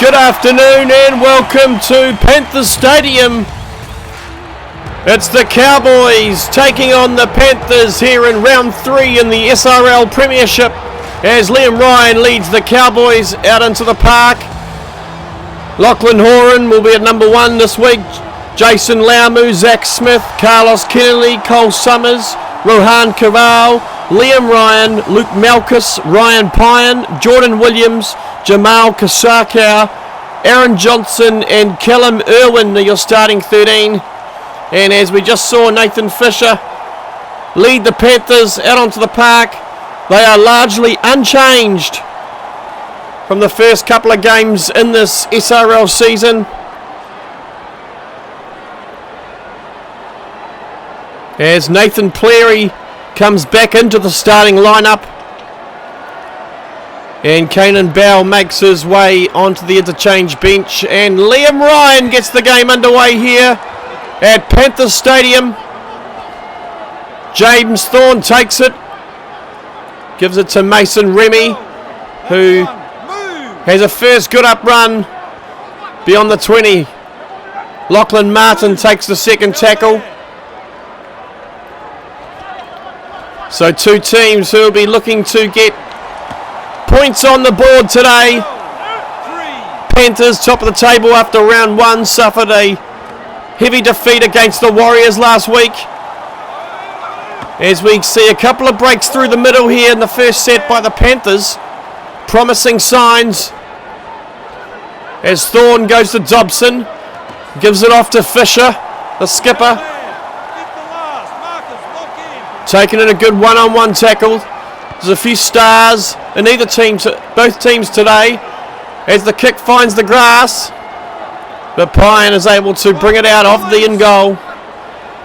Good afternoon and welcome to Panthers Stadium. It's the Cowboys taking on the Panthers here in round 3 in the SRL Premiership as Liam Ryan leads the Cowboys out into the park. Lachlan Horan will be at number 1 this week. Jason Laumu, Zach Smith, Carlos Kennedy, Cole Summers, Rohan Kaval, Liam Ryan, Luke Malkus, Ryan Pyan, Jordan Williams, Jamal Kasakau, Aaron Johnson and Callum Irwin are your starting 13. And as we just saw Nathan Fisher lead the Panthers out onto the park, they are largely unchanged from the first couple of games in this SRL season. As Nathan Cleary comes back into the starting lineup and Kanan Bell makes his way onto the interchange bench, and Liam Ryan gets the game underway here at Panthers Stadium. James Thorne takes it, gives it to Mason Remy, who has a first good up run beyond the 20. Lachlan Martin takes the second tackle. So two teams who will be looking to get points on the board today. Panthers top of the table after round 1, suffered a heavy defeat against the Warriors last week. As we see a couple of breaks through the middle here in the first set by the Panthers. Promising signs as Thorne goes to Dobson. Gives it off to Fisher, the skipper. Taking in a good one-on-one tackle. There's a few stars in either team, both teams today, as the kick finds the grass. But Pyan is able to bring it out of the in goal,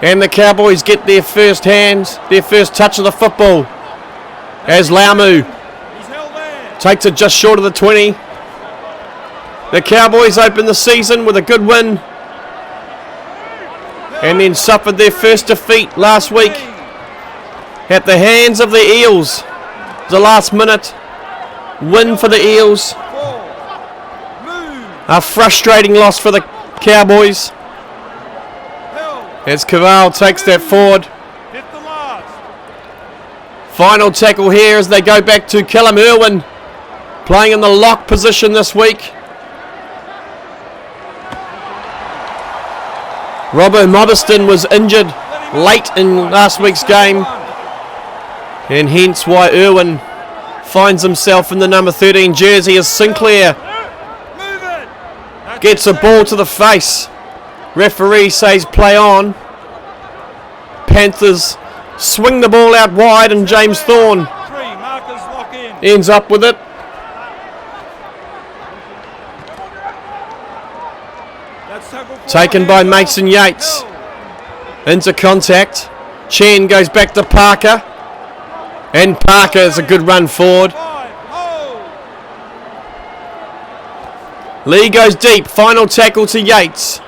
and the Cowboys get their first touch of the football. As Laumu takes it just short of the 20. The Cowboys open the season with a good win, and then suffered their first defeat last week at the hands of the Eels. The last minute win for the Eels. A frustrating loss for the Cowboys as Kaval takes that forward. Final tackle here as they go back to Callum Irwin, playing in the lock position this week. Robbo Mobiston was injured late in last week's game, and hence why Irwin finds himself in the number 13 jersey as Sinclair gets a ball to the face. Referee says play on. Panthers swing the ball out wide, and James Thorne ends up with it. Taken by Mason Yates. Into contact. Chen goes back to Parker. And Parker is a good run forward. Lee goes deep. Final tackle to Yates.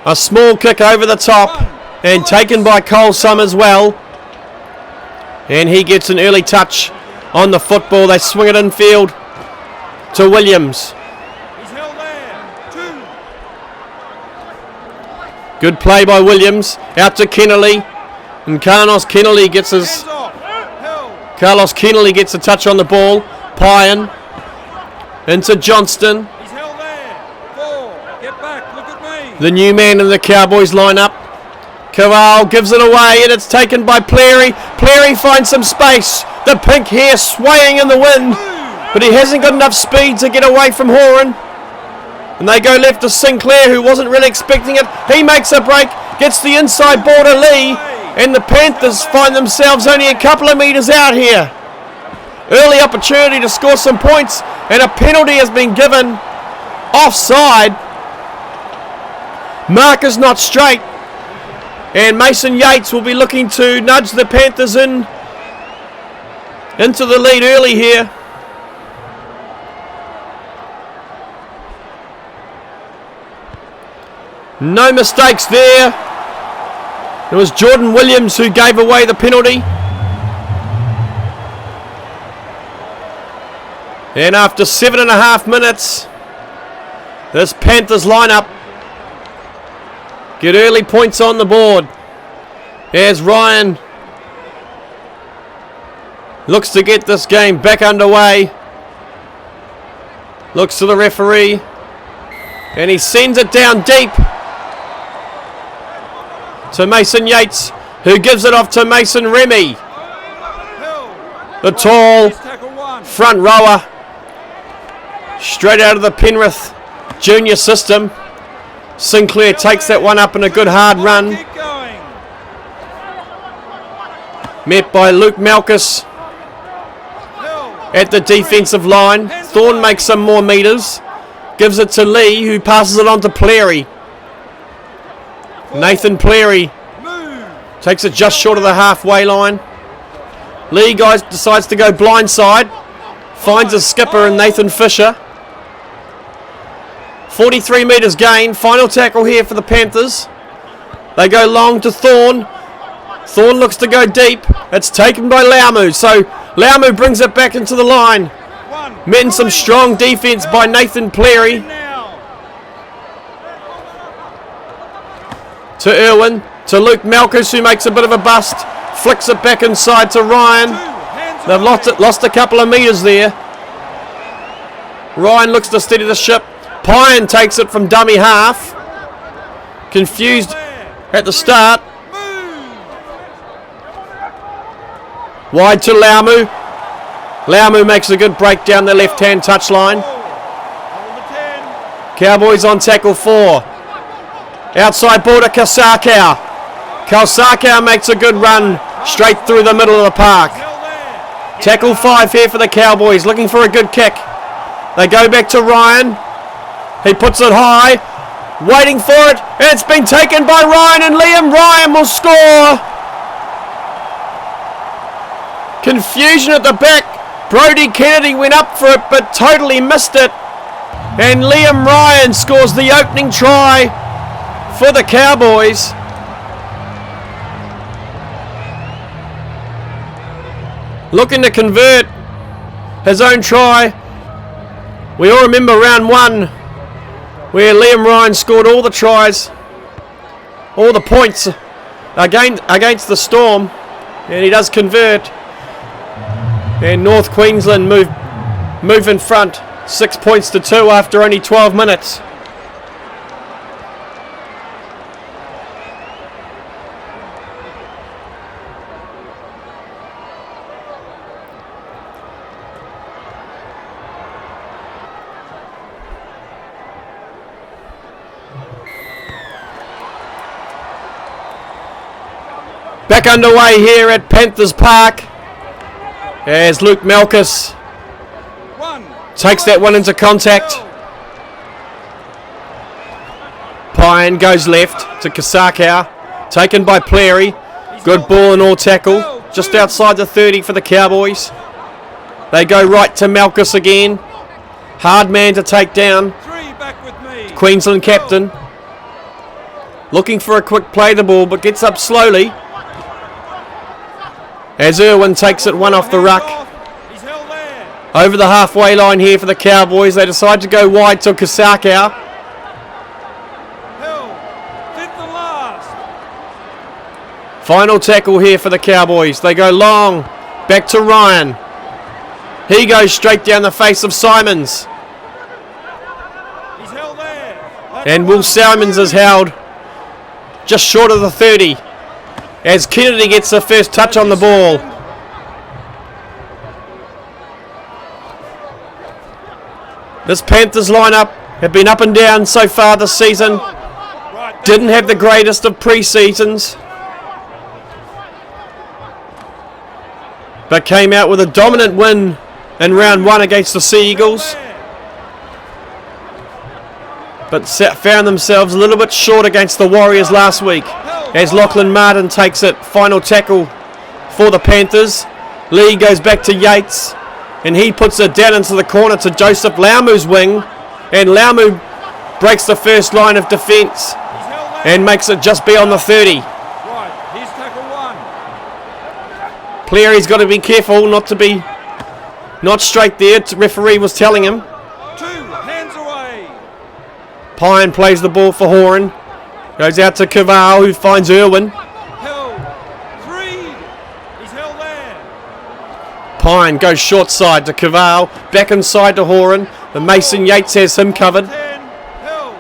A small kick over the top. And taken by Cole Summers well. And he gets an early touch on the football. They swing it infield to Williams. Good play by Williams. Out to Kennelly. And Carlos Kennelly gets a touch on the ball. Pyan into Johnston. The new man in the Cowboys lineup. Kaval gives it away, and it's taken by Cleary. Cleary finds some space. The pink hair swaying in the wind, but he hasn't got enough speed to get away from Horan. And they go left to Sinclair, who wasn't really expecting it. He makes a break, gets the inside ball to Lee. And the Panthers find themselves only a couple of metres out here. Early opportunity to score some points, and a penalty has been given. Offside. Mark is not straight. And Mason Yates will be looking to nudge the Panthers into the lead early here. No mistakes there. It was Jordan Williams who gave away the penalty. And after 7.5 minutes, this Panthers lineup get early points on the board. As Ryan looks to get this game back underway. Looks to the referee. And he sends it down deep to Mason Yates, who gives it off to Mason Remy. The tall front rower, straight out of the Penrith junior system. Sinclair takes that one up in a good hard run. Met by Luke Malchus at the defensive line. Thorne makes some more metres. Gives it to Lee, who passes it on to Pleary. Nathan Pleary takes it just short of the halfway line. Lee decides to go blindside. Finds a skipper in Nathan Fisher. 43 metres gain. Final tackle here for the Panthers. They go long to Thorne. Thorne looks to go deep. It's taken by Laumu. So Laumu brings it back into the line. Met in some strong defence by Nathan Pleary. To Irwin. To Luke Malchus, who makes a bit of a bust. Flicks it back inside to Ryan. They've lost a couple of metres there. Ryan looks to steady the ship. Pine takes it from dummy half. Confused at the start. Wide to Laumu. Laumu makes a good break down the left-hand touchline. Cowboys on tackle 4. Outside border, Kasakau. Kasakau makes a good run straight through the middle of the park. Tackle 5 here for the Cowboys, looking for a good kick. They go back to Ryan. He puts it high, waiting for it. It's been taken by Ryan, and Liam Ryan will score. Confusion at the back. Brodie Kennedy went up for it, but totally missed it. And Liam Ryan scores the opening try for the Cowboys. Looking to convert his own try. We all remember round 1 where Liam Ryan scored all the tries, all the points against the Storm, and he does convert. And North Queensland move in front, 6 points to 2 after only 12 minutes. Back underway here at Panthers Park as Luke Malchus takes that one into contact. Pine goes left to Kasakau, taken by Pleary. Good ball and all tackle, just outside the 30 for the Cowboys. They go right to Malchus again. Hard man to take down. Queensland captain. Looking for a quick play the ball, but gets up slowly. As Irwin takes it one off the ruck. Over the halfway line here for the Cowboys. They decide to go wide to Kasakau. Final tackle here for the Cowboys. They go long. Back to Ryan. He goes straight down the face of Simons. And Will Simons is held just short of the 30. As Kennedy gets the first touch on the ball. This Panthers lineup have been up and down so far this season. Didn't have the greatest of pre-seasons, but came out with a dominant win in round 1 against the Sea Eagles. But found themselves a little bit short against the Warriors last week. As Lachlan Martin takes it, final tackle for the Panthers. Lee goes back to Yates, and he puts it down into the corner to Joseph Laumu's wing, and Laumu breaks the first line of defence and makes it just beyond the 30. Pleary's got to be careful not to be Not straight there. Referee was telling him. 2 hands away. Pine plays the ball for Horan. Goes out to Caval, who finds Irwin. Held. 3. He's held there. Pine goes short side to Caval. Back inside to Horan. The Mason Yates has him covered. 10. Held.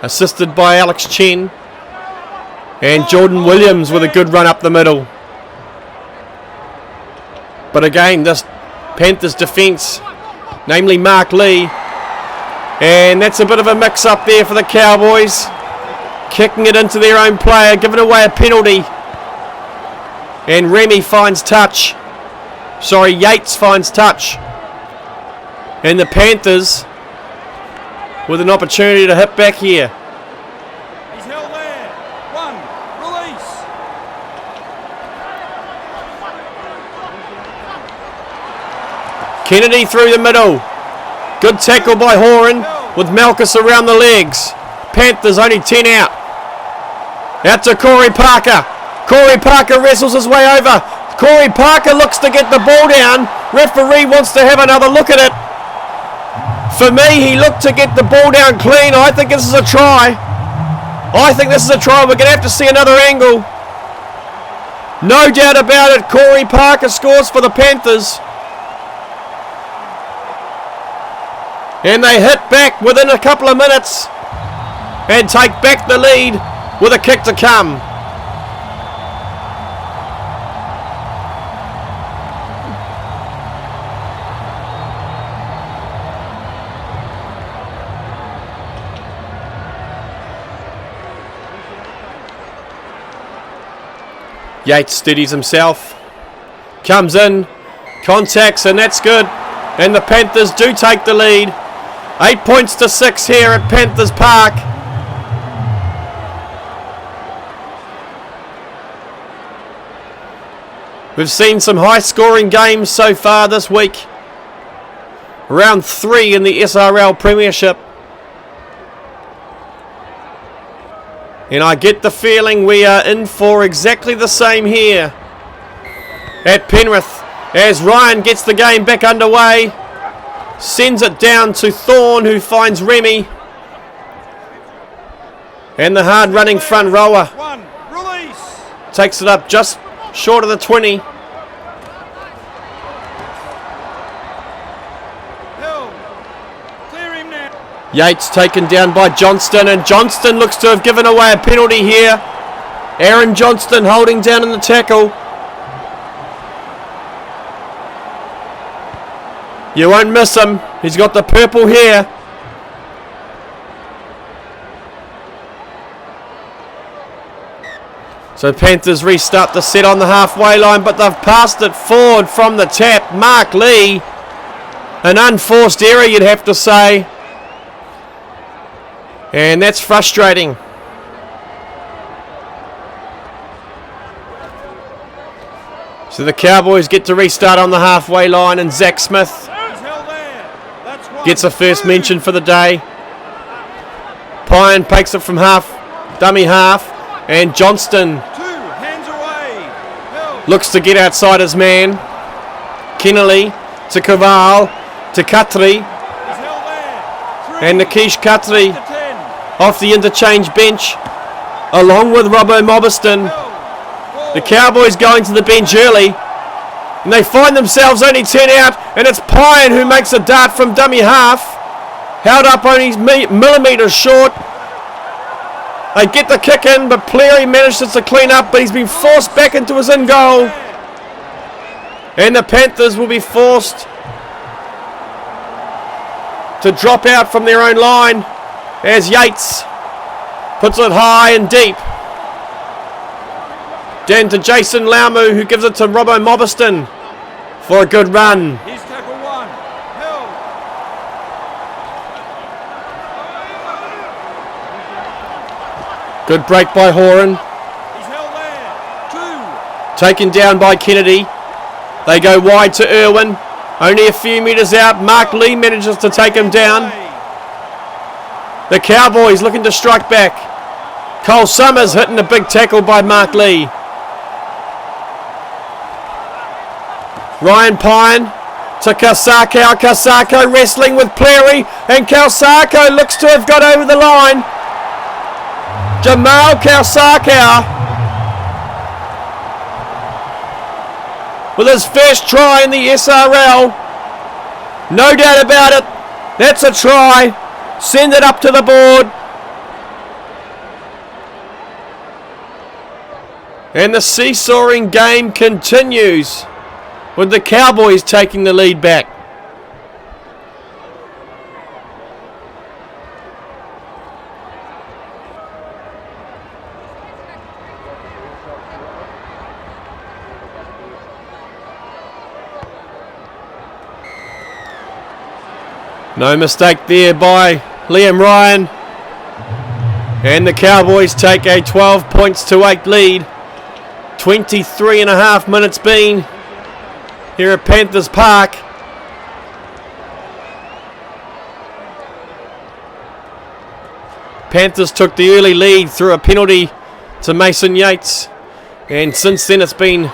Assisted by Alex Chen. And Jordan Williams with a good run up the middle. But again, this Panthers defence, namely Mark Lee. And that's a bit of a mix-up there for the Cowboys. Kicking it into their own player, giving away a penalty. And Remy finds touch. Sorry, Yates finds touch. And the Panthers with an opportunity to hit back here. He's held there. 1. Release. Kennedy through the middle. Good tackle by Horan with Malchus around the legs. Panthers only 10 out. Out to Corey Parker. Corey Parker wrestles his way over. Corey Parker looks to get the ball down. Referee wants to have another look at it. For me, he looked to get the ball down clean. I think this is a try. We're going to have to see another angle. No doubt about it. Corey Parker scores for the Panthers. And they hit back within a couple of minutes and take back the lead with a kick to come. Yates steadies himself, comes in, contacts, and that's good. And the Panthers do take the lead. 8 points to 6 here at Panthers Park. We've seen some high-scoring games so far this week. Round 3 in the SRL Premiership. And I get the feeling we are in for exactly the same here at Penrith as Ryan gets the game back underway. Sends it down to Thorne, who finds Remy. And the hard-running front rower 1. Release. takes it up just short of the 20. Held. Clear him now. Yates taken down by Johnston, and Johnston looks to have given away a penalty here. Aaron Johnston holding down in the tackle. You won't miss him. He's got the purple hair. So Panthers restart the set on the halfway line, but they've passed it forward from the tap. Mark Lee. An unforced error, you'd have to say. And that's frustrating. So the Cowboys get to restart on the halfway line, and Zach Smith gets a first mention for the day. Pine takes it from half, dummy half, and Johnston 2 hands away. looks to get outside his man. Kennelly to Caval to Khatri, and Nikish Khatri off the interchange bench along with Robbo Mobiston. The Cowboys going to the bench early, and they find themselves only 10 out, and it's Pine who makes a dart from dummy half, held up only millimetres short. They get the kick in, but Cleary manages to clean up, but he's been forced back into his in goal. And the Panthers will be forced to drop out from their own line as Yates puts it high and deep. Down to Jason Laumu, who gives it to Robbo Mobiston for a good run. Here's tackle 1. Held. Good break by Horan. He's held there. 2. Taken down by Kennedy. They go wide to Irwin. Only a few metres out. Mark Lee manages to take him down. The Cowboys looking to strike back. Cole Summers hitting a big tackle by Mark Lee. Ryan Pine to Kausako. Kausako wrestling with Pleary, and Kausako looks to have got over the line. Jamal Kausako with his first try in the SRL. No doubt about it. That's a try. Send it up to the board. And the seesawing game continues with the Cowboys taking the lead back. No mistake there by Liam Ryan. And the Cowboys take a 12 points to 8 lead. 23 and a half minutes been here at Panthers Park. Panthers took the early lead through a penalty to Mason Yates. And since then it's been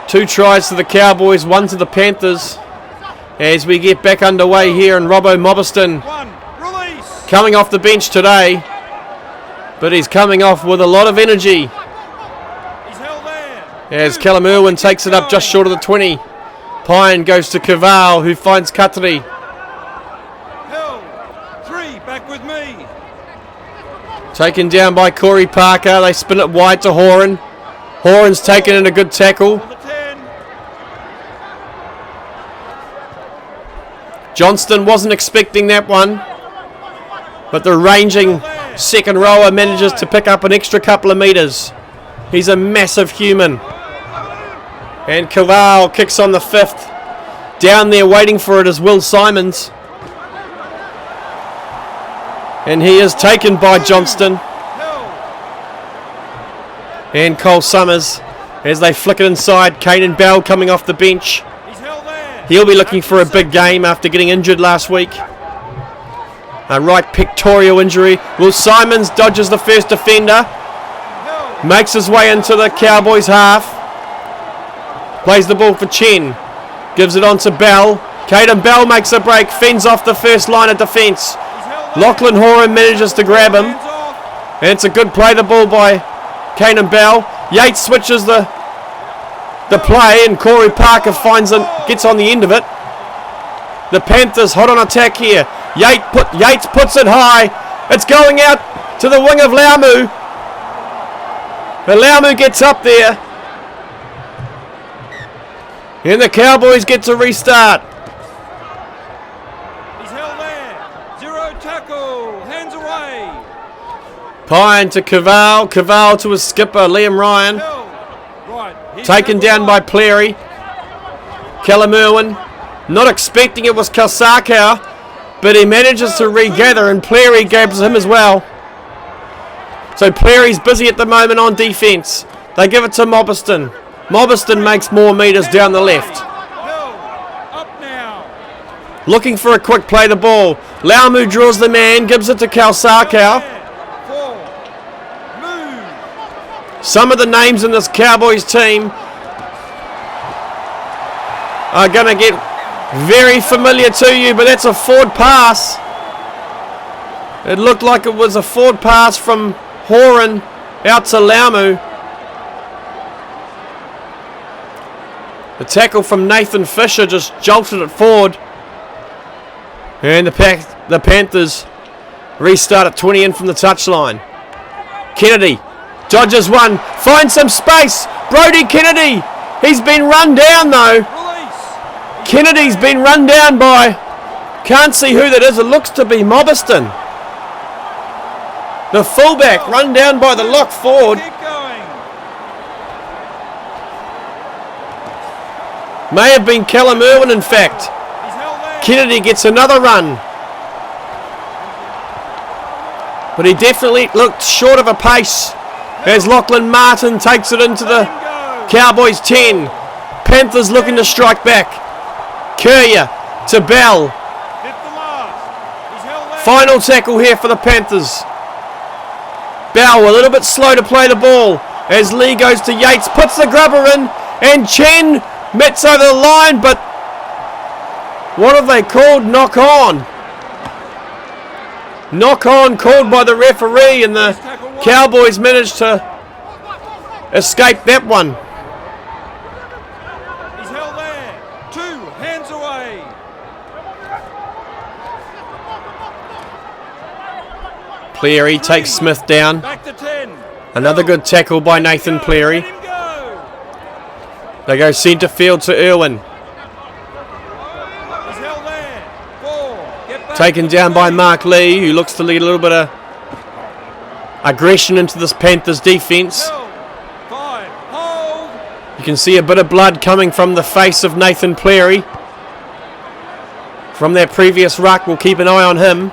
2 tries to the Cowboys, 1 to the Panthers. As we get back underway here, and Robbo Mobiston coming off the bench today, but he's coming off with a lot of energy. As Callum Irwin takes it up just short of the 20. Pine goes to Kaval, who finds Katri. Back with me. Taken down by Corey Parker. They spin it wide to Horan. Horan's taken in a good tackle. Johnston wasn't expecting that one, but the ranging second rower manages to pick up an extra couple of metres. He's a massive human. And Kaval kicks on the 5th. Down there waiting for it is Will Simons. And he is taken by Johnston. And Cole Summers as they flick it inside. Kanan Bell coming off the bench. He'll be looking for a big game after getting injured last week. A right pectoral injury. Will Simons dodges the first defender. Makes his way into the Cowboys half. Plays the ball for Chen. Gives it on to Bell. Caden Bell makes a break. Fends off the first line of defence. Lachlan Horan manages to grab him. And it's a good play the ball by Caden Bell. Yates switches the play, and Corey Parker finds it, gets on the end of it. The Panthers hot on attack here. Yates puts it high. It's going out to the wing of Laumu. But Laumu gets up there. And the Cowboys get to restart. He's held there. 0 tackle. Hands away. Pine to Kaval. Kaval to his skipper, Liam Ryan. Taken down by Pleary. Callum Irwin. Not expecting it was Kausako, but he manages to regather, and Pleary grabs him as well. So Pleary's busy at the moment on defence. They give it to Mobiston. Mobiston makes more metres down the left. Looking for a quick play the ball. Laumu draws the man, gives it to Kausako. Some of the names in this Cowboys team are going to get very familiar to you, but that's a forward pass. It looked like it was a forward pass from Horan out to Laumu. The tackle from Nathan Fisher just jolted it forward. And the Panthers restart at 20 in from the touchline. Kennedy dodges one, finds some space. Brody Kennedy. He's been run down though. Kennedy's been run down by, can't see who that is. It looks to be Mobiston. The fullback run down by the lock forward. May have been Callum Irwin in fact. Kennedy gets another run. But he definitely looked short of a pace as Lachlan Martin takes it into the Cowboys 10. Panthers looking to strike back. Courier to Bell. Final tackle here for the Panthers. Bell a little bit slow to play the ball as Lee goes to Yates, puts the grubber in, And Chen mets over the line, but what have they called? Knock on. Knock on called by the referee, and the Cowboys managed to escape that one. He's held there. 2 hands away. Cleary takes Smith down. Back to 10. Another good tackle by Nathan Cleary. Let him go. They go centre field to Irwin. He's held there. 4. Get back. Taken down by Mark Lee, who looks to lead a little bit of aggression into this Panthers defence. 5. Hold. You can see a bit of blood coming from the face of Nathan Cleary. From their previous ruck, we'll keep an eye on him.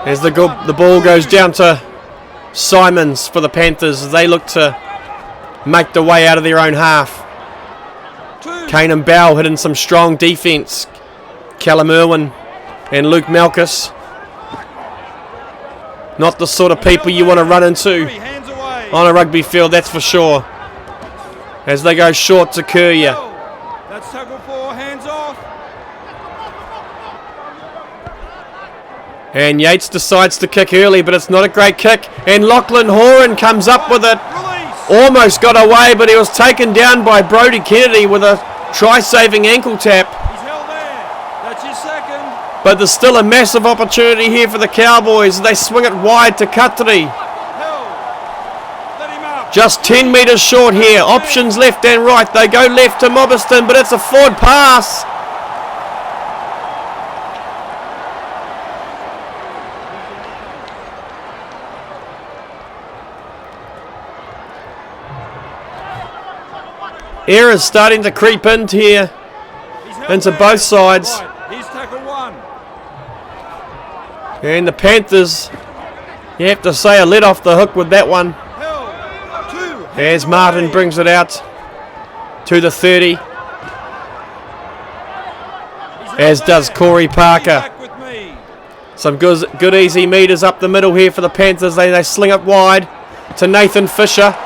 As the ball goes down to Simons for the Panthers as they look to make the way out of their own half. Kane and Bell hitting some strong defence. Callum Irwin and Luke Malchus. Not the sort of people you want to run into on a rugby field, that's for sure. As they go short to Courier. That's tackle 4, hands off. And Yates decides to kick early, but it's not a great kick. And Lachlan Horan comes up with it. Release. Almost got away, but he was taken down by Brodie Kennedy with a try-saving ankle tap. He's held there. That's your second. But there's still a massive opportunity here for the Cowboys. They swing it wide to Cuttery. Held. Let him up. Just 10 metres short here. Options left and right. They go left to Mobiston, but it's a forward pass. Errors starting to creep in here into both sides. Right. He's tackle 1. And the Panthers, you have to say, are let off the hook with that one. Held. 2. As Martin brings it out to the 30. As does Corey Parker. Back with me. Some good easy meters up the middle here for the Panthers. They sling it wide to Nathan Fisher.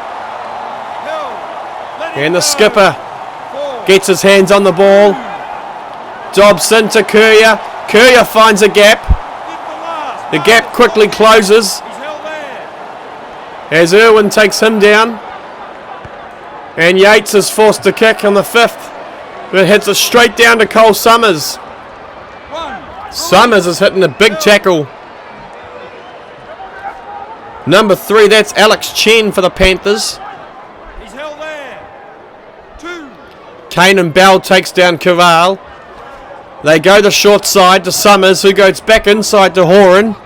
And the skipper gets his hands on the ball. Dobson to Courier. Courier finds a gap. The gap quickly closes as Irwin takes him down. And Yates is forced to kick on the 5th. But it hits it straight down to Cole Summers. Summers is hitting a big tackle. Number 3, that's Alex Chen for the Panthers. Kane and Bell takes down Caval. They go the short side to Summers, who goes back inside to Horan.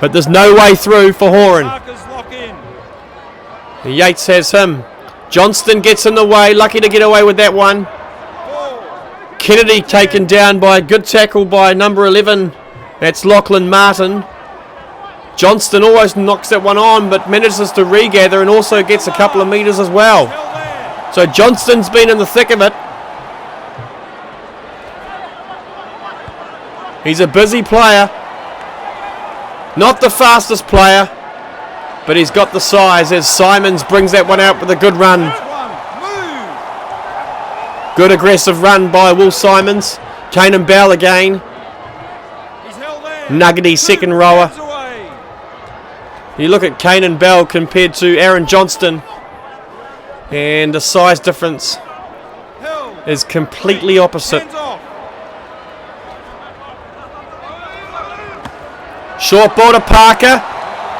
But there's no way through for Horan. Yates has him. Johnston gets in the way, lucky to get away with that one. Kennedy taken down by a good tackle by number 11. That's Lachlan Martin. Johnston always knocks that one on, but manages to regather and also gets a couple of metres as well. So Johnston's been in the thick of it. He's a busy player. Not the fastest player, but he's got the size as Simons brings that one out with a good run. Good aggressive run by Will Simons. Kane and Bell again. Nuggety second rower. You look at Kane and Bell compared to Aaron Johnston, and the size difference is completely opposite. Short ball to Parker.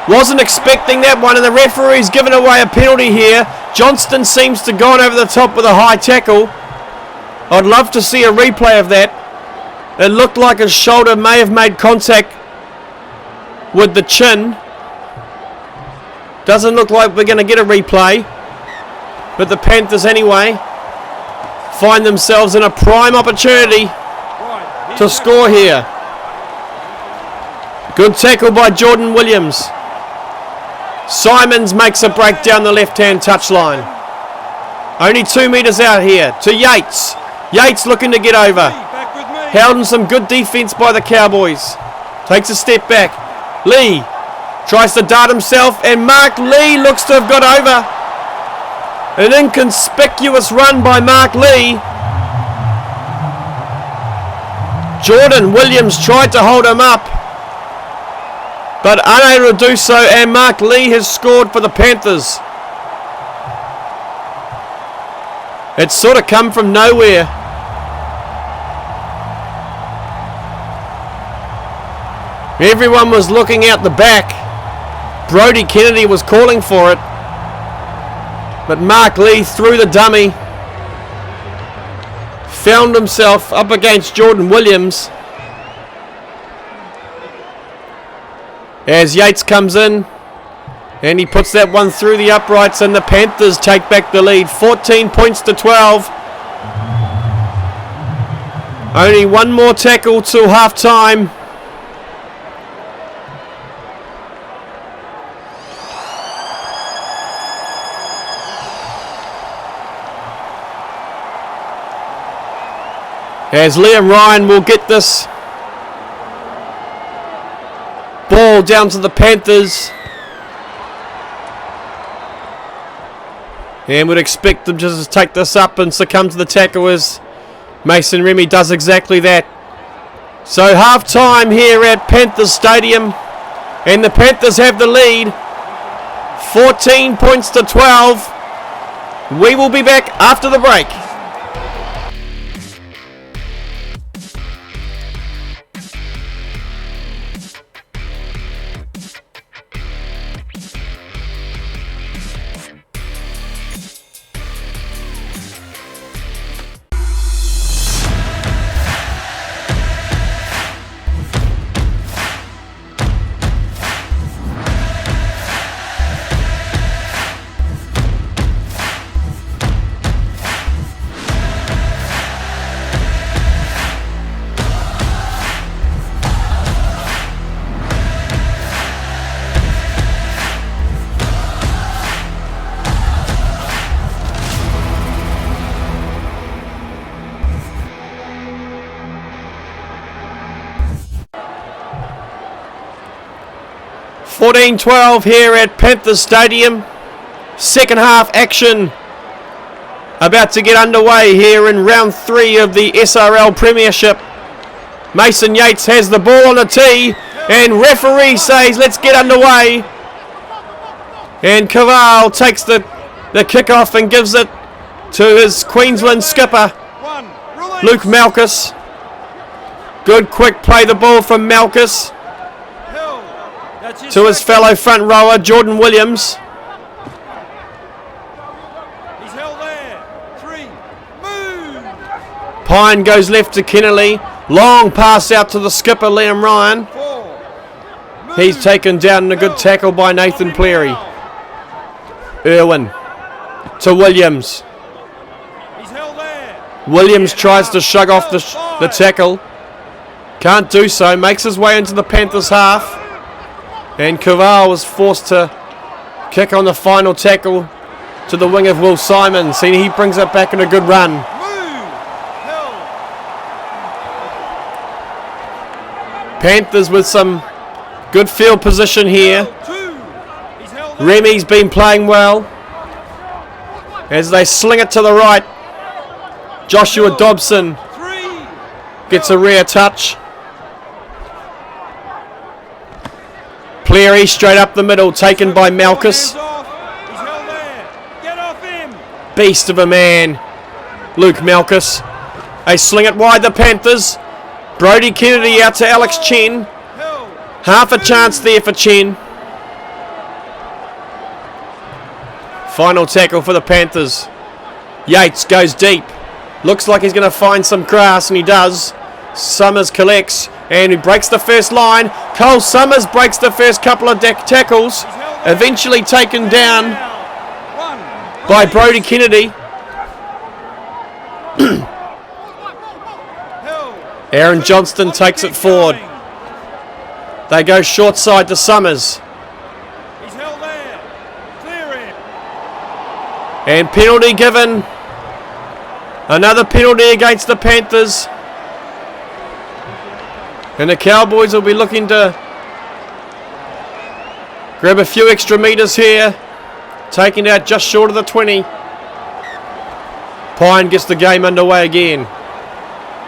Wasn't expecting that one, and the referee's given away a penalty here. Johnston seems to have gone over the top with a high tackle. I'd love to see a replay of that. It looked like his shoulder may have made contact with the chin. Doesn't look like we're going to get a replay. But the Panthers anyway find themselves in a prime opportunity to score here. Good tackle by Jordan Williams. Simons makes a break down the left-hand touchline. Only 2 metres out here to Yates. Yates looking to get over. Held in some good defence by the Cowboys. Takes a step back. Lee tries to dart himself, and Mark Lee looks to have got over. An inconspicuous run by Mark Lee. Jordan Williams tried to hold him up, but unable to do so, and Mark Lee has scored for the Panthers. It's sort of come from nowhere. Everyone was looking out the back. Brodie Kennedy was calling for it, but Mark Lee threw the dummy. Found himself up against Jordan Williams. As Yates comes in, and he puts that one through the uprights, and the Panthers take back the lead, 14 points to 12. Only one more tackle till half time. As Liam Ryan will get this ball down to the Panthers. And would expect them just to take this up and succumb to the tackle, as Mason Remy does exactly that. So half time here at Panthers Stadium, and the Panthers have the lead, 14 points to 12. We will be back after the break. (14-12) here at Panthers Stadium. Second half action about to get underway here in round 3 of the SRL Premiership. Mason Yates has the ball on the tee, and referee says let's get underway. And Caval takes the kickoff and gives it to his Queensland skipper, Luke Malchus. Good quick play the ball from Malchus to his fellow front rower, Jordan Williams. He's held there. 3. Move. Pine goes left to Kennelly. Long pass out to the skipper, Liam Ryan. 4. Move. He's taken down in a good tackle by Nathan Cleary. Irwin to Williams. He's held there. Williams tries to shrug off the tackle. Can't do so. Makes his way into the Panthers half. And Caval was forced to kick on the final tackle to the wing of Will Simons. And he brings it back in a good run. Panthers with some good field position here. Remy's been playing well as they sling it to the right. Joshua Dobson gets a rare touch. Cleary straight up the middle, taken by Malchus. Beast of a man, Luke Malchus. They sling it wide, the Panthers. Brodie Kennedy out to Alex Chen. Half a chance there for Chen. Final tackle for the Panthers. Yates goes deep. Looks like he's going to find some grass, and he does. Summers collects, and he breaks the first line. Cole Summers breaks the first couple of tackles. Eventually taken down by Brodie Kennedy. Aaron Johnston takes it forward. They go short side to Summers. And penalty given. Another penalty against the Panthers. And the Cowboys will be looking to grab a few extra metres here. Taking out just short of the 20. Pine gets the game underway again.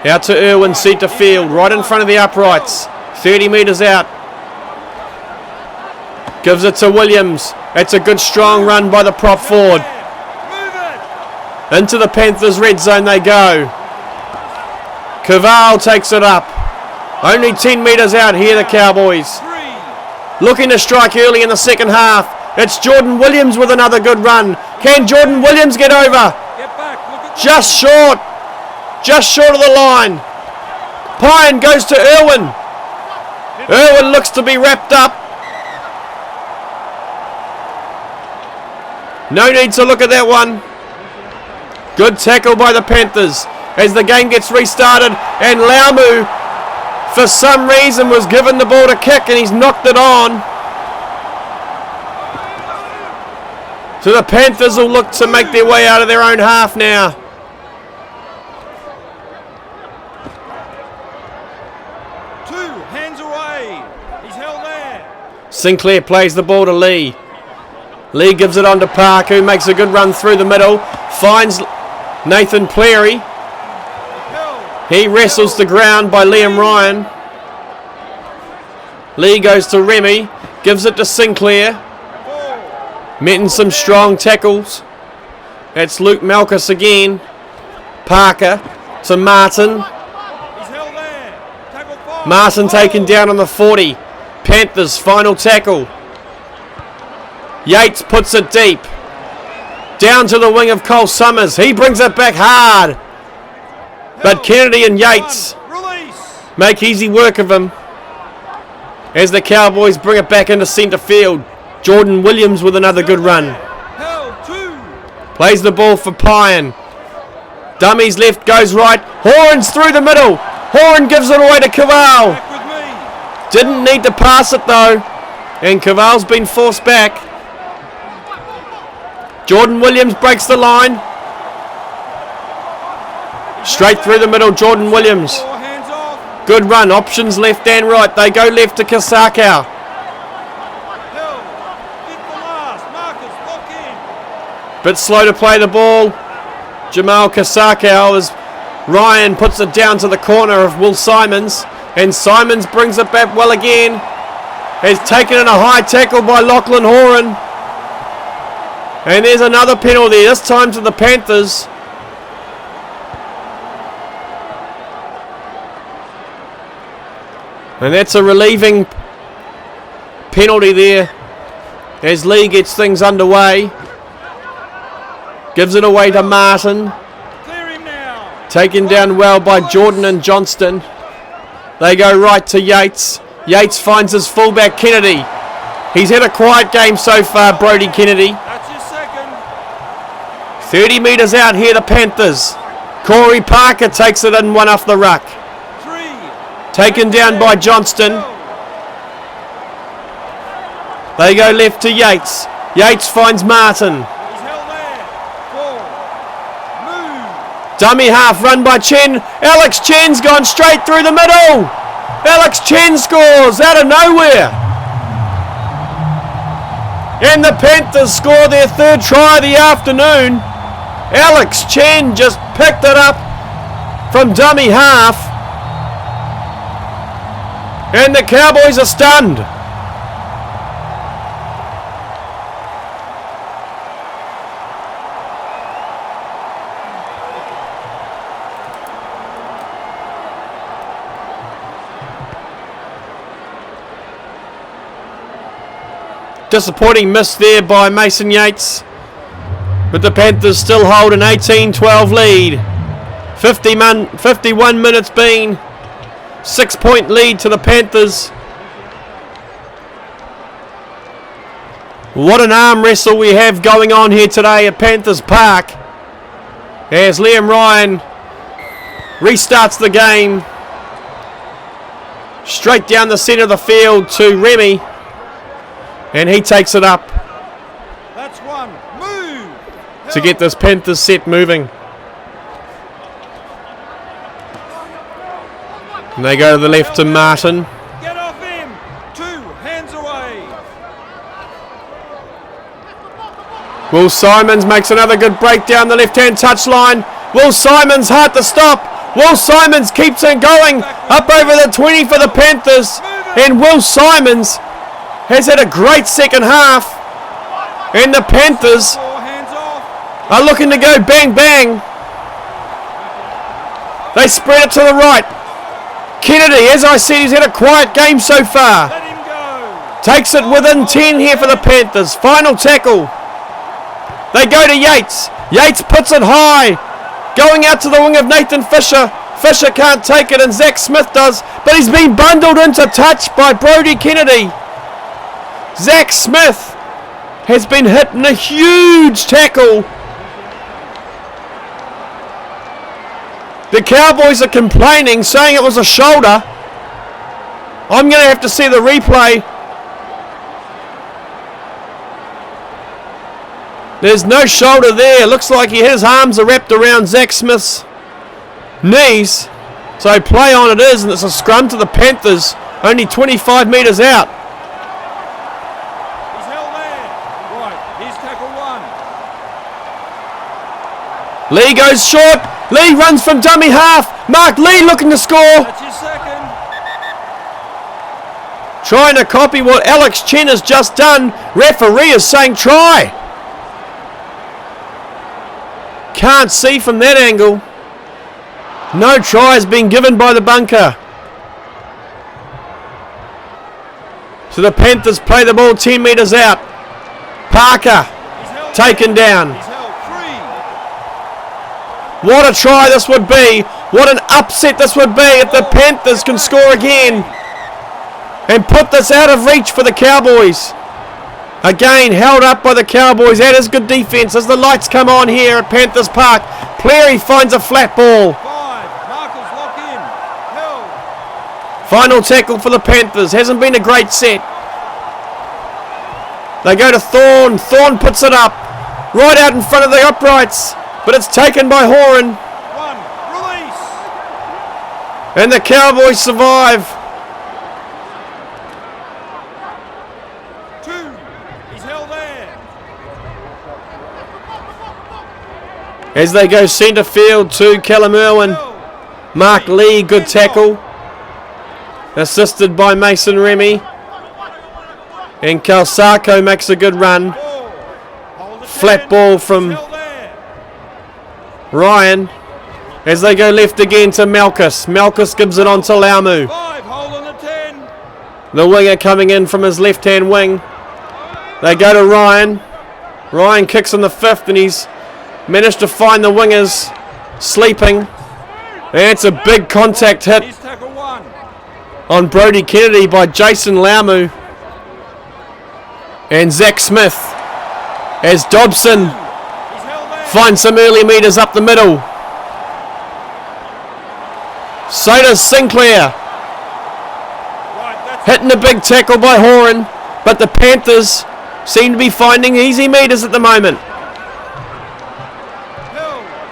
Out to Irwin, centre field, right in front of the uprights. 30 metres out. Gives it to Williams. It's a good strong run by the prop forward. Into the Panthers red zone they go. Caval takes it up. Only 10 metres out here, the Cowboys. Looking to strike early in the second half. It's Jordan Williams with another good run. Can Jordan Williams get over? Just short. Just short of the line. Pine goes to Irwin. Irwin looks to be wrapped up. No need to look at that one. Good tackle by the Panthers as the game gets restarted, and Laumu for some reason was given the ball to kick and he's knocked it on. So the Panthers will look to make their way out of their own half now. Hands away. He's held there. Sinclair plays the ball to Lee. Lee gives it on to Park, who makes a good run through the middle. Finds Nathan Cleary. He wrestles the ground by Liam Ryan. Lee goes to Remy. Gives it to Sinclair. Meeting some strong tackles. It's Luke Malchus again. Parker to Martin. Martin taken down on the 40. Panthers final tackle. Yates puts it deep. Down to the wing of Cole Summers. He brings it back hard. But Kennedy and Yates make easy work of him as the Cowboys bring it back into centre field. Jordan Williams with another good run. Plays the ball for Pine. Dummies left, goes right. Horan's through the middle. Horan gives it away to Caval. Didn't need to pass it though. And Caval's been forced back. Jordan Williams breaks the line. Straight through the middle, Jordan Williams. Good run, options left and right. They go left to Kasakau. Bit slow to play the ball. Jamal Kasakau as Ryan puts it down to the corner of Will Simons. And Simons brings it back well again. Has taken in a high tackle by Lachlan Horan. And there's another penalty, this time to the Panthers. And that's a relieving penalty there as Lee gets things underway. Gives it away to Martin. Taken down well by Jordan and Johnston. They go right to Yates. Yates finds his fullback Kennedy. He's had a quiet game so far, Brody Kennedy. 30 metres out here, the Panthers. Corey Parker takes it in, one off the ruck. Taken down by Johnston. They go left to Yates. Yates finds Martin. Dummy half run by Chen. Alex Chen's gone straight through the middle. Alex Chen scores out of nowhere. And the Panthers score their third try of the afternoon. Alex Chen just picked it up from dummy half. And the Cowboys are stunned. Disappointing miss there by Mason Yates. But the Panthers still hold an 18-12 lead. 51 minutes been. 6-point lead to the Panthers. What an arm wrestle we have going on here today at Panthers Park. As Liam Ryan restarts the game. Straight down the centre of the field to Remy. And he takes it up. That's one. Move. To get this Panthers set moving. And they go to the left to Martin. Get off him. 2 hands away. Will Simons makes another good break down the left-hand touchline. Will Simons hard to stop. Will Simons keeps on going. Up over the 20 for the Panthers. And Will Simons has had a great second half. And the Panthers are looking to go bang bang. They spread it to the right. Kennedy, as I said, he's had a quiet game so far. Takes it within 10 here for the Panthers. Final tackle. They go to Yates. Yates puts it high. Going out to the wing of Nathan Fisher. Fisher can't take it and Zach Smith does. But he's been bundled into touch by Brodie Kennedy. Zach Smith has been hit in a huge tackle. The Cowboys are complaining, saying it was a shoulder. I'm going to have to see the replay. There's no shoulder there. Looks like his arms are wrapped around Zach Smith's knees. So play on it is, and it's a scrum to the Panthers, only 25 metres out. He's held there. Right, here's tackle one. Lee goes short. Lee runs from dummy half. Mark Lee looking to score. That's his second. Trying to copy what Alex Chen has just done. Referee is saying try. Can't see from that angle. No try has been given by the bunker. So the Panthers play the ball 10 metres out. Parker taken down. What a try this would be. What an upset this would be if the Panthers can score again and put this out of reach for the Cowboys. Again, held up by the Cowboys. That is good defence as the lights come on here at Panthers Park. Cleary finds a flat ball. Markers lock in. Held. Final tackle for the Panthers. Hasn't been a great set. They go to Thorne. Thorne puts it up. Right out in front of the uprights. But it's taken by Horan. One. Release. And the Cowboys survive. As they go centre field to Callum Irwin. Mark Lee, good tackle. Assisted by Mason Remy. And Kalsako makes a good run. Flat ball from Ryan. As they go left again to Malchus. Malchus gives it on to Laumu. The winger coming in from his left-hand wing. They go to Ryan. Ryan kicks on the 5th and he's managed to find the wingers sleeping. And it's a big contact hit on Brodie Kennedy by Jason Laumu. And Zach Smith as Dobson finds some early metres up the middle. So does Sinclair. Hitting a big tackle by Horan, but the Panthers seem to be finding easy metres at the moment.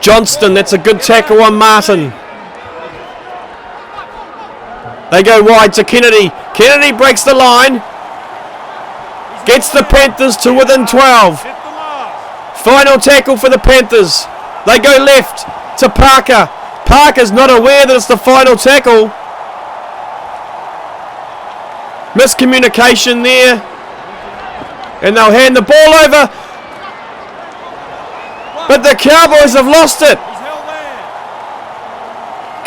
Johnston, that's a good tackle on Martin. They go wide to Kennedy. Kennedy breaks the line. Gets the Panthers to within 12. Final tackle for the Panthers. They go left to Parker. Parker's not aware that it's the final tackle. Miscommunication there. And they'll hand the ball over. But the Cowboys have lost it.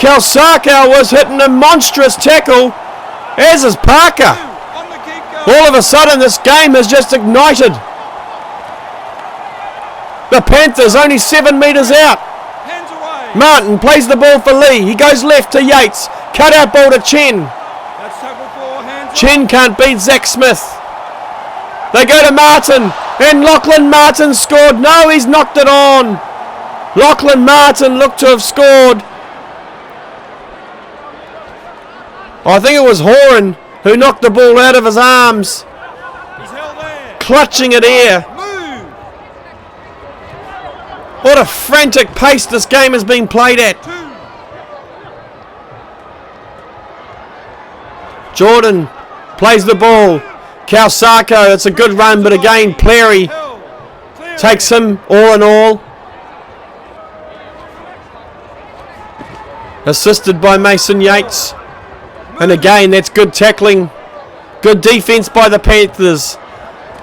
Kalsako was hitting a monstrous tackle, as is Parker. All of a sudden, this game has just ignited. The Panthers only 7 metres out. Martin plays the ball for Lee. He goes left to Yates. Cut out ball to Chen. Chen can't beat Zach Smith. They go to Martin. And Lachlan Martin scored. No, he's knocked it on. Lachlan Martin looked to have scored. I think it was Horan who knocked the ball out of his arms. Clutching at air. What a frantic pace this game has been played at. Jordan plays the ball. Kalsako, it's a good run, but again, Cleary takes him all in all. Assisted by Mason Yates. And again, that's good tackling. Good defence by the Panthers.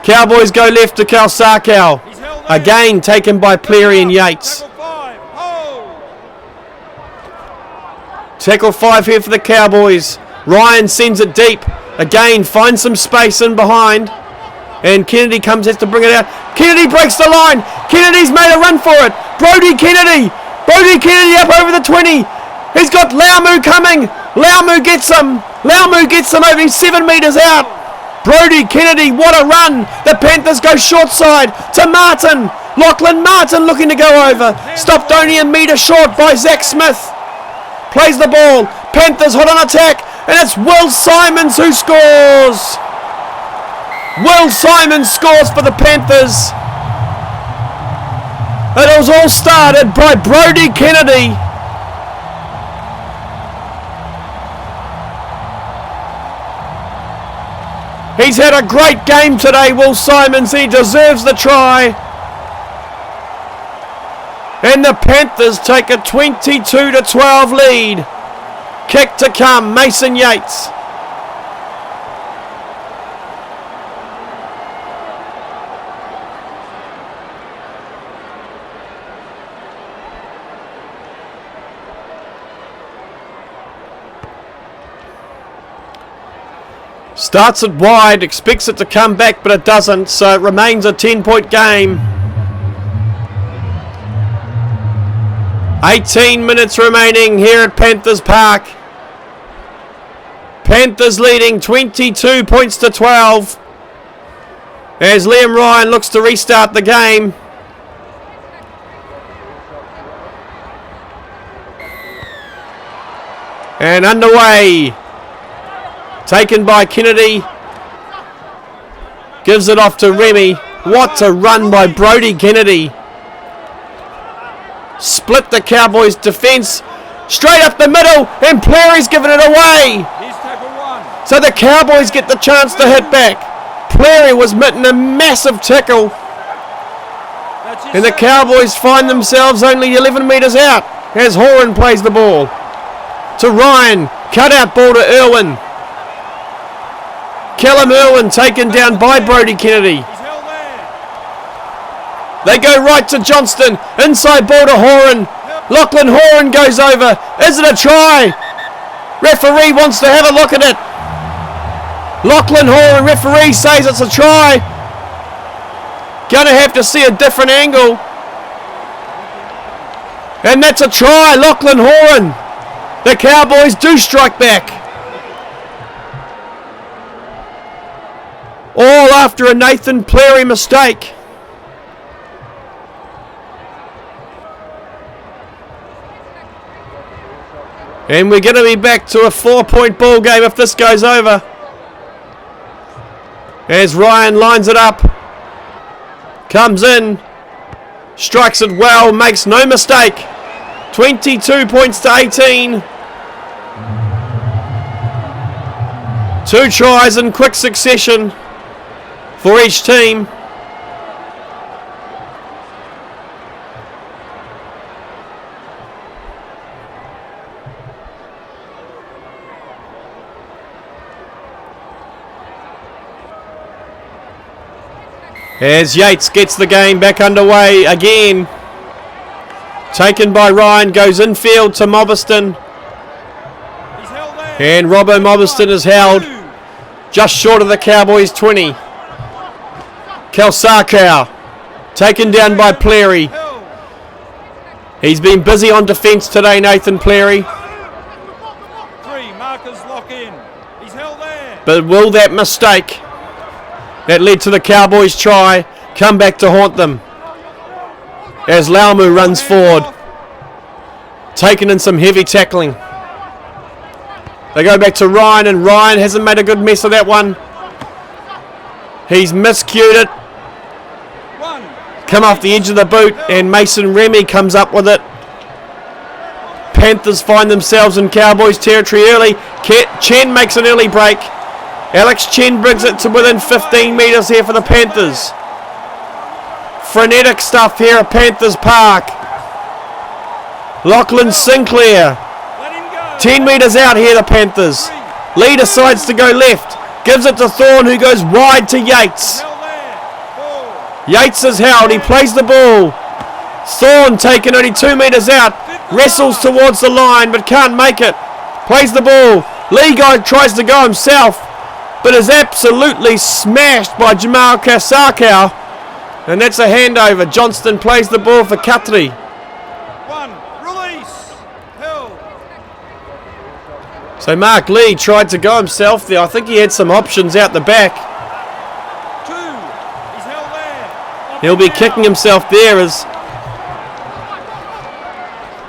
Cowboys go left to Kalsakau. Again, taken by Pleary and Yates. Tackle 5 here for the Cowboys. Ryan sends it deep. Again, finds some space in behind. And Kennedy has to bring it out. Kennedy breaks the line. Kennedy's made a run for it. Brodie Kennedy up over the 20. He's got Laumu coming. Laumu gets him. Over 7 metres out. Brodie Kennedy, what a run. The Panthers go short side to Martin. Lachlan Martin looking to go over. Stopped only a metre short by Zach Smith. Plays the ball. Panthers hot on attack. And it's Will Simons who scores. Will Simons scores for the Panthers. It was all started by Brodie Kennedy. He's had a great game today, Will Simons. He deserves the try. And the Panthers take a 22-12 lead. Kick to come, Mason Yates. Starts it wide, expects it to come back, but it doesn't, so it remains a 10-point game. 18 minutes remaining here at Panthers Park. Panthers leading 22 points to 12 as Liam Ryan looks to restart the game. And underway. Taken by Kennedy. Gives it off to Remy. What a run by Brodie Kennedy. Split the Cowboys' defence. Straight up the middle. And Pleary's given it away. So the Cowboys get the chance to hit back. Pleary was mitten a massive tackle. And the Cowboys find themselves only 11 metres out as Horan plays the ball. To Ryan. Cut out ball to Irwin. Callum Irwin taken down by Brodie Kennedy. They go right to Johnston. Inside ball to Horan. Lachlan Horan goes over. Is it a try? Referee wants to have a look at it. Lachlan Horan, referee says it's a try. Gonna have to see a different angle. And that's a try, Lachlan Horan. The Cowboys do strike back. All after a Nathan Pleary mistake. And we're going to be back to a 4-point ball game if this goes over. As Ryan lines it up. Comes in. Strikes it well. Makes no mistake. 22 points to 18. 2 tries in quick succession for each team. As Yates gets the game back underway again. Taken by Ryan, goes infield to Mobiston. And Robbo Mobiston is held just short of the Cowboys 20. Kalsakau taken down by Pleary. He's been busy on defence today, Nathan Pleary. But will that mistake that led to the Cowboys' try come back to haunt them? As Laumu runs forward, taking in some heavy tackling. They go back to Ryan, and Ryan hasn't made a good mess of that one. He's miscued it. Come off the edge of the boot, and Mason Remy comes up with it. Panthers find themselves in Cowboys territory early. Chen makes an early break. Alex Chen brings it to within 15 metres here for the Panthers. Frenetic stuff here at Panthers Park. Lachlan Sinclair 10 metres out here, the Panthers. Lee decides to go left. Gives it to Thorne, who goes wide to Yates. Yates is held. He plays the ball. Thorne taken only 2 metres out. Wrestles towards the line, but can't make it. Plays the ball. Lee tries to go himself, but is absolutely smashed by Jamal Kasakau. And that's a handover. Johnston plays the ball for Katri. So Mark Lee tried to go himself there. I think he had some options out the back. He'll be kicking himself there as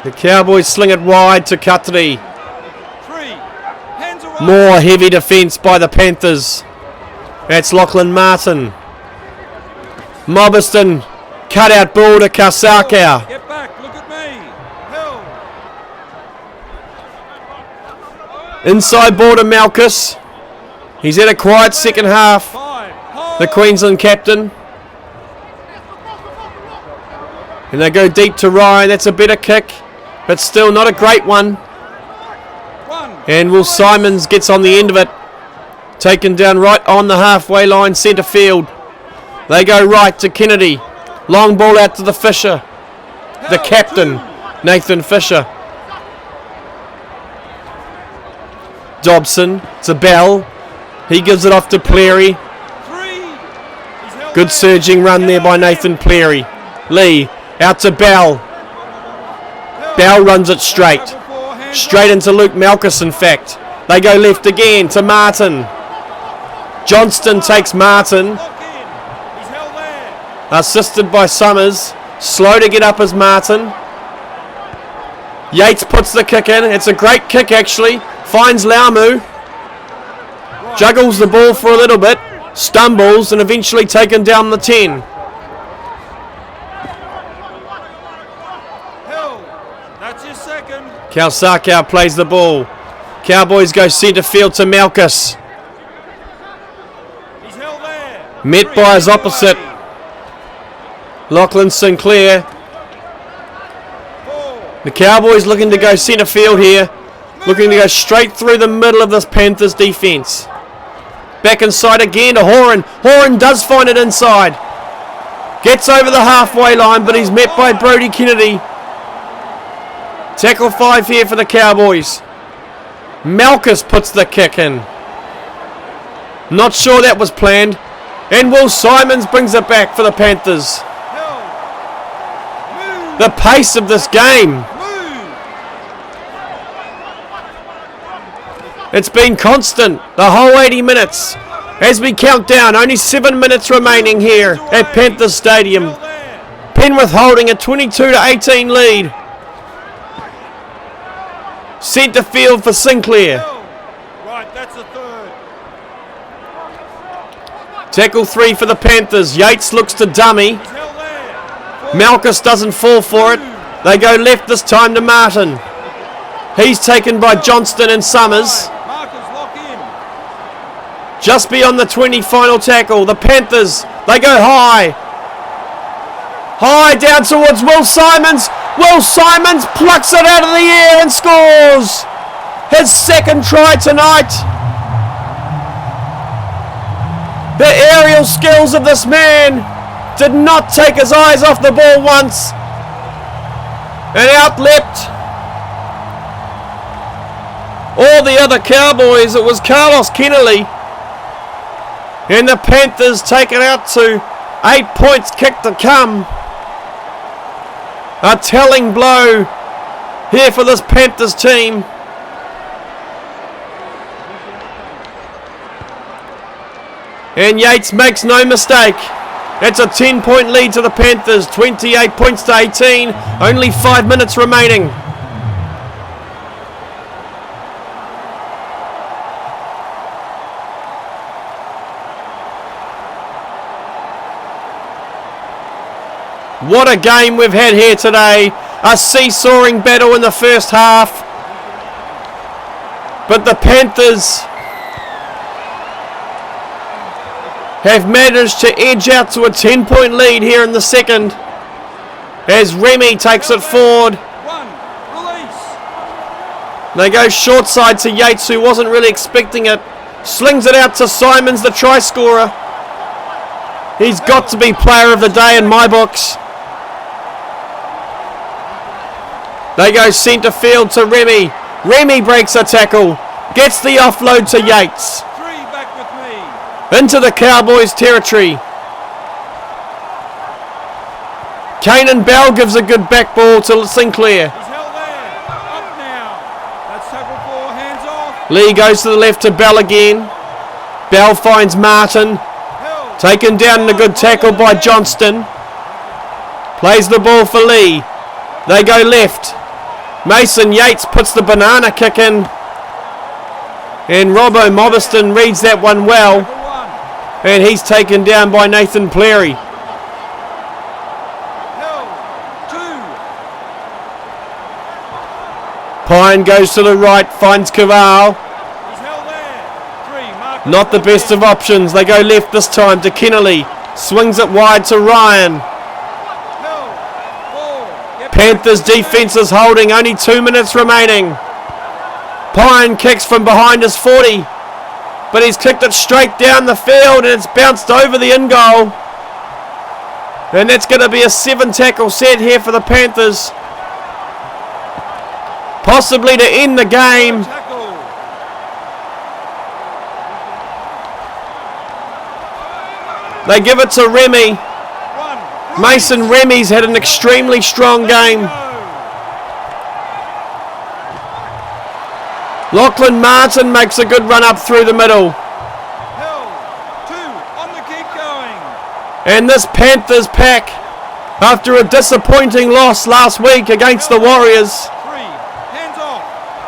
the Cowboys sling it wide to Katri. More heavy defence by the Panthers. That's Lachlan Martin. Mobiston, cut out ball to Kasakau. Get back, look at me. Inside ball to Malchus. He's had a quiet second half. The Queensland captain. And they go deep to Ryan. That's a better kick, but still not a great one. And Will Simons gets on the end of it. Taken down right on the halfway line, centre field. They go right to Kennedy. Long ball out to the Fisher. The captain, Nathan Fisher. Dobson to Bell. He gives it off to Pleary. Good surging run there by Nathan Pleary. Lee out to Bell. Bell runs it straight. Straight into Luke Malchus, in fact. They go left again to Martin. Johnston takes Martin. Assisted by Summers. Slow to get up as Martin. Yates puts the kick in. It's a great kick, actually. Finds Laumu. Juggles the ball for a little bit. Stumbles and eventually taken down the 10. That's your second. Kasakau plays the ball. Cowboys go centre field to Malchus. He's held there. Met by his opposite. Lachlan Sinclair. The Cowboys looking to go centre field here. Looking to go straight through the middle of this Panthers defence. Back inside again to Horan. Horan does find it inside. Gets over the halfway line, but he's met by Brodie Kennedy. Tackle 5 here for the Cowboys. Malchus puts the kick in. Not sure that was planned. And Will Simons brings it back for the Panthers. The pace of this game. It's been constant the whole 80 minutes. As we count down, only 7 minutes remaining here at Panthers Stadium. Penrith holding a 22-18 lead. Centre field for Sinclair. Right, that's a third. Tackle 3 for the Panthers. Yates looks to dummy. Malchus doesn't fall for it. They go left this time to Martin. He's taken by Johnston and Summers. Just beyond the 20 final tackle. The Panthers, they go high. High down towards Will Simons. Will Simons plucks it out of the air and scores. His second try tonight. The aerial skills of this man did not take his eyes off the ball once. And out-leapt all the other Cowboys. It was Carlos Kennedy. And the Panthers take it out to 8 points kick to come. A telling blow here for this Panthers team. And Yates makes no mistake. It's a 10-point lead to the Panthers. 28 points to 18. Only 5 minutes remaining. What a game we've had here today. A seesawing battle in the first half. But the Panthers have managed to edge out to a 10-point lead here in the second. As Remy takes it forward. They go short side to Yates, who wasn't really expecting it. Slings it out to Simons, the try scorer. He's got to be player of the day in my books. They go centre field to Remy. Remy breaks a tackle. Gets the offload to Yates. Into the Cowboys territory. Kanan Bell gives a good back ball to Sinclair. Lee goes to the left to Bell again. Bell finds Martin. Taken down in a good tackle by Johnston. Plays the ball for Lee. They go left. Mason Yates puts the banana kick in. And Robbo Mobiston reads that one well. And he's taken down by Nathan Pleary. Pine goes to the right, finds Caval. Not the best of options. They go left this time to Kennelly. Swings it wide to Ryan. Panthers defense is holding. Only 2 minutes remaining. Pine kicks from behind his 40. But he's kicked it straight down the field and it's bounced over the in goal. And that's going to be a 7 tackle set here for the Panthers. Possibly to end the game. They give it to Remy. Mason Remy's had an extremely strong game. Lachlan Martin makes a good run up through the middle. And this Panthers pack, after a disappointing loss last week against the Warriors,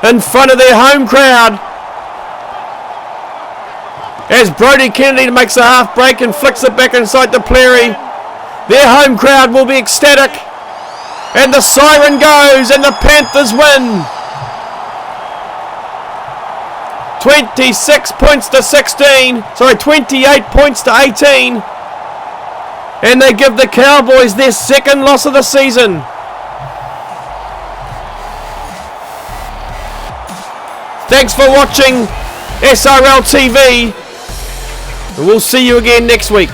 in front of their home crowd, as Brodie Kennedy makes a half break and flicks it back inside the Pleary. Their home crowd will be ecstatic. And the siren goes and the Panthers win. 26 points to 16. Sorry, 28 points to 18. And they give the Cowboys their second loss of the season. Thanks for watching SRL TV. And we'll see you again next week.